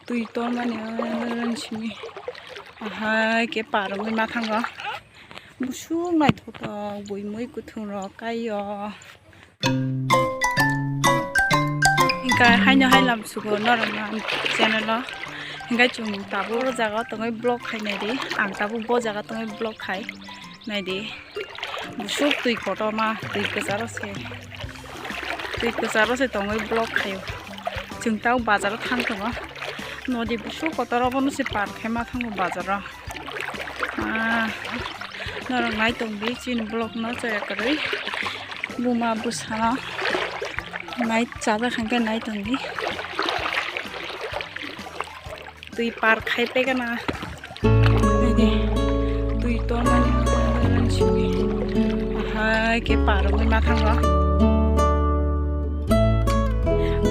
tùy tôn mà nên chimi hai cái bà rồi mà thằng đó một số này thôi buổi mới của thường rồi cái cái hai nhau hai làm sụp nó làm channel đó cái chúng ta bố jaga tụi blog khai này đi anh ta bố jaga tụi blog khai này đi một số tùy có đó mà tùy cái giá đó sẽ tụi blog khai chúng ta bazar thang thằng nó đi một số có đó nó sẽ park khai mà thằng bazar nó là ngay tụi đi trên blog nó chơi cái đấy bu mà bu sao ngay giá ra khang cái này tụi đi tùy park khai pe cái na này tùy tôn mà nên chimi hai cái park rồi mà thằng đó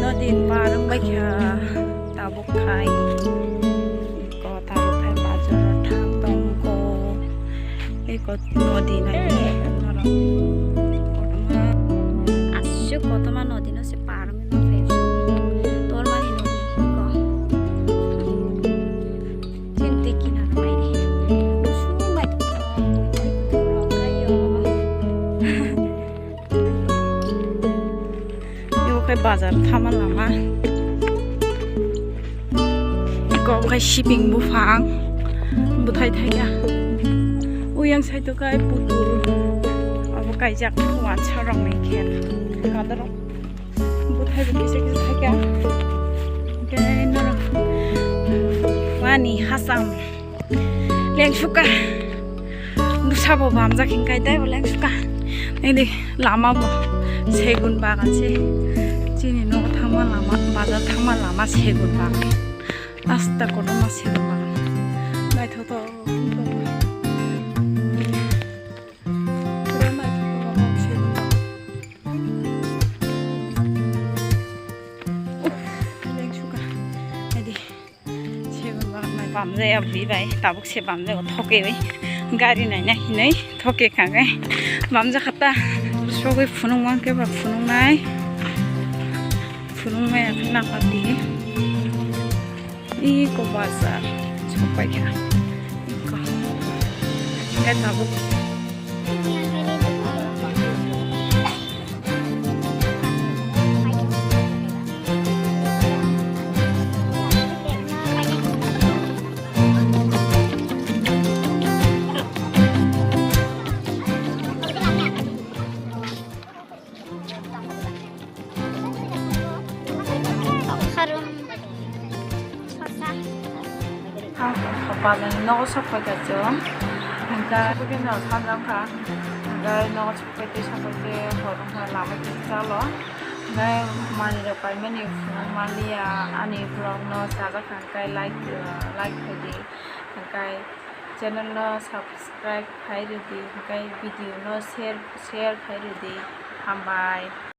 nó đi park bây giờ tao bốc khai có tao bốc khai bazar thang tông có cái có nó đi này nó là 아주 거다만 어디는 세 빠르면 너 페이스 돌만이 너기 이거 틴티키나 마이리 무슨 말 돌아가요 이거 그 바자르 타말라마 이거 그 시빙 무팡 무타이 타이야 우양 사이도 가이 부두르 cái giặc hoàn sao rong này kẹt cả đó bút thay được cái thay cả cái nó wani hasam leng suka busa bo bam ja king kai dai bo leng suka này đi lama bo segun bagan se chini no thama lama bazar thama lama segun bagan asta ko ma segun bagan nai tho to bám dây vì vậy tao bốc xe bám dây thóc cái ấy gari này nhá hình ấy thóc cái cả cái bám dây khát ta số cái phun nông cái và phun nông này phun nông này phải nặng tí đi có bazar chụp bài cả có cái tao bốc 바다는 너가 섞어졌죠. 그러니까 그게는 산장가. 그러니까 너가 섞을 때 거름을 남을 때 잘라. 그러니까 만일에 빨면 이 말이야 아니 그럼 너 자가 그러니까 like 해지. 그러니까 채널 너 subscribe 해야지. 그러니까 비디오 너 share 해야지. 한바이.